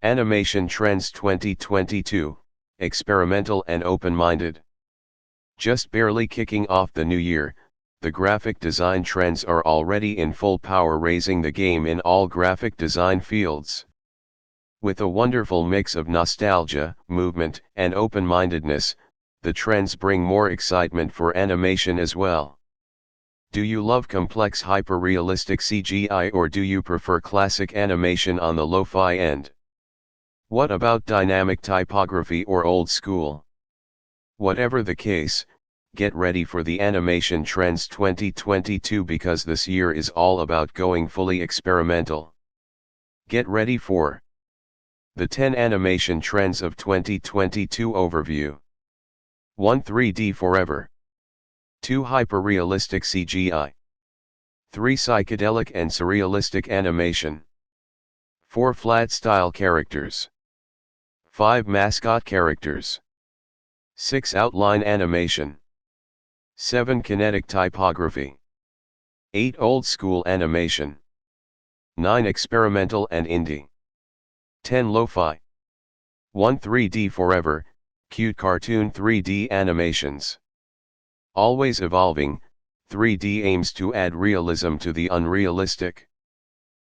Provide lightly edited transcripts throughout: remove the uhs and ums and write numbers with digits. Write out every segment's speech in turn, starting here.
Animation Trends 2022, Experimental and Open-Minded. Just barely kicking off the new year, the graphic design trends are already in full power, raising the game in all graphic design fields. With a wonderful mix of nostalgia, movement, and open-mindedness, the trends bring more excitement for animation as well. Do you love complex hyper-realistic CGI, or do you prefer classic animation on the lo-fi end? What about dynamic typography or old school? Whatever the case, get ready for the Animation Trends 2022, because this year is all about going fully experimental. Get ready for the 10 Animation Trends of 2022 overview. 1. 3D forever. 2. Hyper-realistic CGI. 3. Psychedelic and surrealistic animation. 4. Flat style characters. 5. Mascot characters. 6. Outline animation. 7. Kinetic typography. 8. Old school animation. 9. Experimental and indie. 10. Lo-fi. 1. 3D forever, cute cartoon 3D animations. Always evolving, 3D aims to add realism to the unrealistic.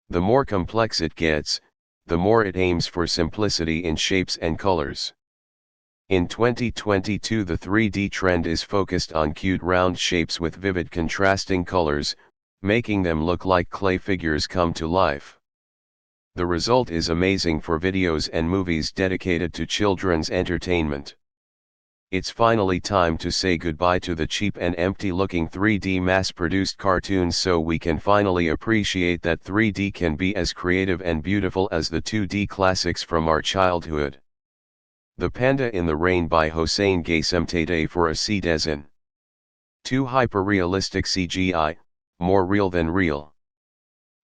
The more complex it gets, the more it aims for simplicity in shapes and colors. In 2022, the 3D trend is focused on cute round shapes with vivid contrasting colors, making them look like clay figures come to life. The result is amazing for videos and movies dedicated to children's entertainment. It's finally time to say goodbye to the cheap and empty-looking 3D mass-produced cartoons, so we can finally appreciate that 3D can be as creative and beautiful as the 2D classics from our childhood. The Panda in the Rain by Hossein Ghassemtadeh for a citizen. 2. Hyper-realistic CGI, more real than real.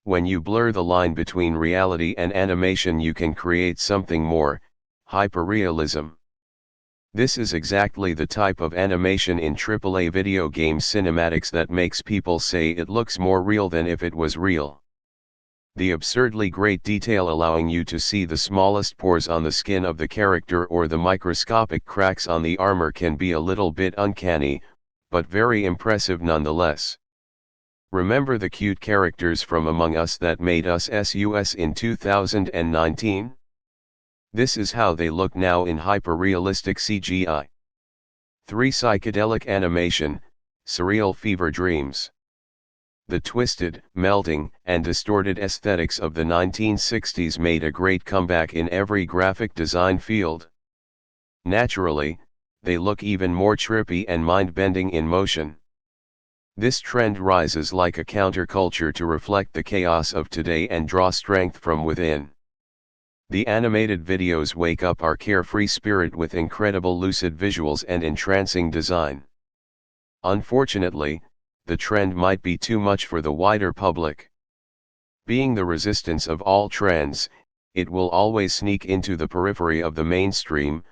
When you blur the line between reality and animation, you can create something more, hyper-realism. This is exactly the type of animation in AAA video game cinematics that makes people say it looks more real than if it was real. The absurdly great detail, allowing you to see the smallest pores on the skin of the character or the microscopic cracks on the armor, can be a little bit uncanny, but very impressive nonetheless. Remember the cute characters from Among Us that made us sus in 2019? This is how they look now in hyper-realistic CGI. 3. Psychedelic animation, surreal fever dreams. The twisted, melting, and distorted aesthetics of the 1960s made a great comeback in every graphic design field. Naturally, they look even more trippy and mind-bending in motion. This trend rises like a counterculture to reflect the chaos of today and draw strength from within. The animated videos wake up our carefree spirit with incredible lucid visuals and entrancing design. Unfortunately, the trend might be too much for the wider public. Being the resistance of all trends, it will always sneak into the periphery of the mainstream,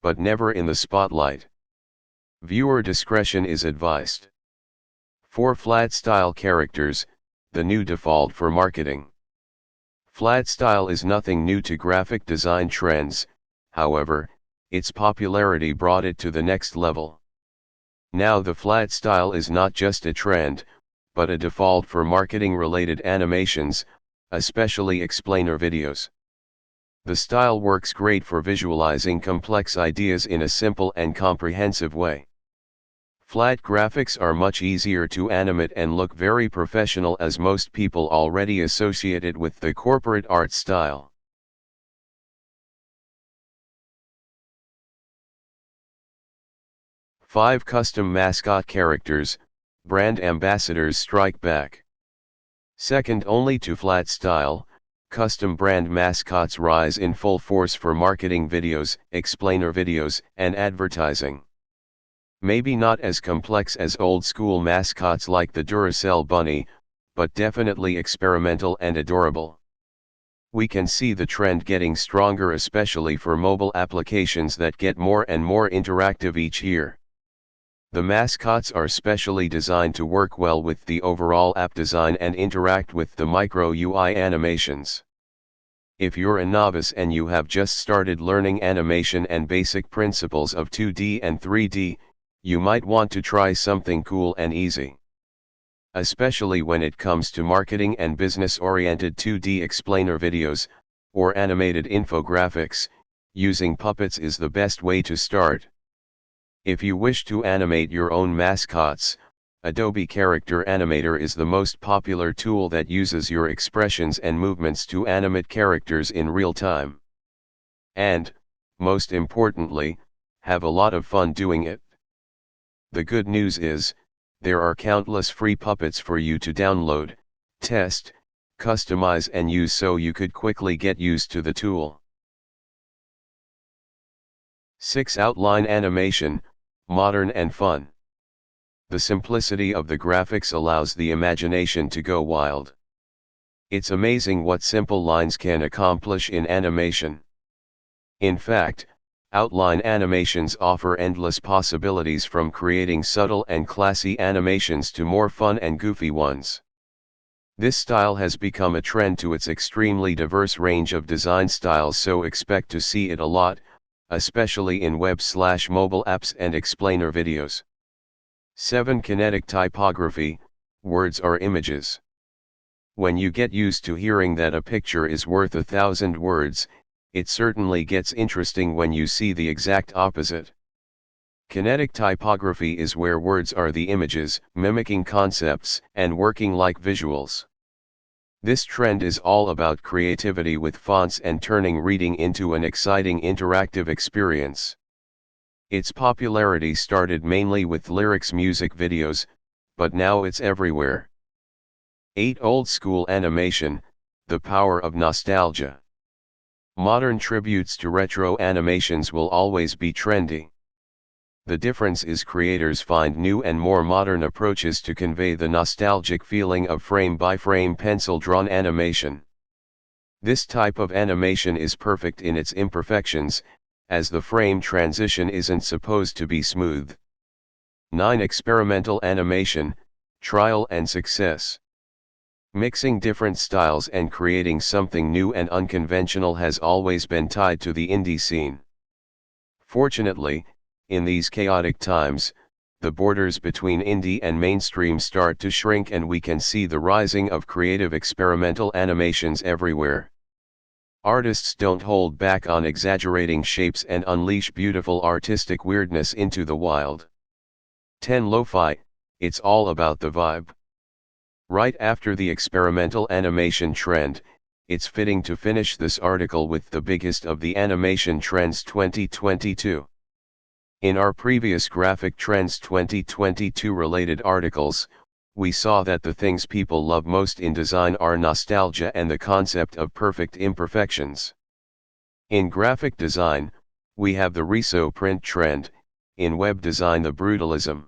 but never in the spotlight. Viewer discretion is advised. 4. Flat style characters, the new default for marketing. Flat style is nothing new to graphic design trends, however, its popularity brought it to the next level. Now the flat style is not just a trend, but a default for marketing-related animations, especially explainer videos. The style works great for visualizing complex ideas in a simple and comprehensive way. Flat graphics are much easier to animate and look very professional, as most people already associate it with the corporate art style. Five. Custom mascot characters, brand ambassadors strike back. Second only to flat style, custom brand mascots rise in full force for marketing videos, explainer videos, and advertising. Maybe not as complex as old school mascots like the Duracell bunny, but definitely experimental and adorable. We can see the trend getting stronger, especially for mobile applications that get more and more interactive each year. The mascots are specially designed to work well with the overall app design and interact with the micro UI animations. If you're a novice and you have just started learning animation and basic principles of 2D and 3D, you might want to try something cool and easy. Especially when it comes to marketing and business-oriented 2D explainer videos, or animated infographics, using puppets is the best way to start. If you wish to animate your own mascots, Adobe Character Animator is the most popular tool that uses your expressions and movements to animate characters in real time. And, most importantly, have a lot of fun doing it. The good news is, there are countless free puppets for you to download, test, customize and use so you could quickly get used to the tool. 6. Outline animation, modern and fun. The simplicity of the graphics allows the imagination to go wild. It's amazing what simple lines can accomplish in animation. In fact, outline animations offer endless possibilities, from creating subtle and classy animations to more fun and goofy ones. This style has become a trend to its extremely diverse range of design styles, so expect to see it a lot, especially in web/mobile apps and explainer videos. 7. Kinetic Typography, words are images. When you get used to hearing that a picture is worth 1,000 words, it certainly gets interesting when you see the exact opposite. Kinetic typography is where words are the images, mimicking concepts and working like visuals. This trend is all about creativity with fonts and turning reading into an exciting interactive experience. Its popularity started mainly with lyrics music videos, but now it's everywhere. 8. Old school animation, the power of nostalgia. Modern tributes to retro animations will always be trendy. The difference is creators find new and more modern approaches to convey the nostalgic feeling of frame-by-frame pencil-drawn animation. This type of animation is perfect in its imperfections, as the frame transition isn't supposed to be smooth. 9. Experimental animation, trial and success. Mixing different styles and creating something new and unconventional has always been tied to the indie scene. Fortunately, in these chaotic times, the borders between indie and mainstream start to shrink and we can see the rising of creative experimental animations everywhere. Artists don't hold back on exaggerating shapes and unleash beautiful artistic weirdness into the wild. 10. Lo-fi, it's all about the vibe. Right after the experimental animation trend, it's fitting to finish this article with the biggest of the animation trends 2022. In our previous Graphic Trends 2022 related articles, we saw that the things people love most in design are nostalgia and the concept of perfect imperfections. In graphic design, we have the reso print trend, in web design the brutalism.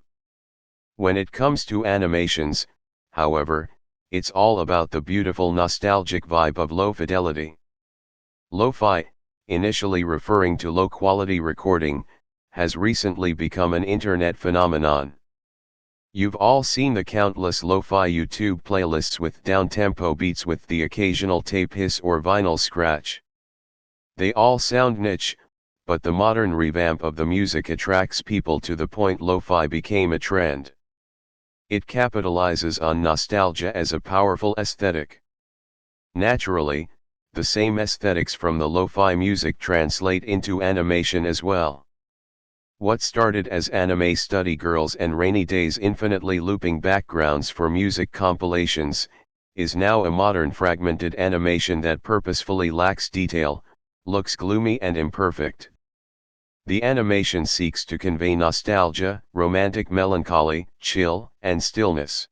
When it comes to animations, however, it's all about the beautiful nostalgic vibe of low fidelity. Lo-fi, initially referring to low-quality recording, has recently become an internet phenomenon. You've all seen the countless lo-fi YouTube playlists with down-tempo beats with the occasional tape hiss or vinyl scratch. They all sound niche, but the modern revamp of the music attracts people to the point lo-fi became a trend. It capitalizes on nostalgia as a powerful aesthetic. Naturally, the same aesthetics from the lo-fi music translate into animation as well. What started as anime study girls and rainy days infinitely looping backgrounds for music compilations, is now a modern fragmented animation that purposefully lacks detail, looks gloomy and imperfect. The animation seeks to convey nostalgia, romantic melancholy, chill, and stillness.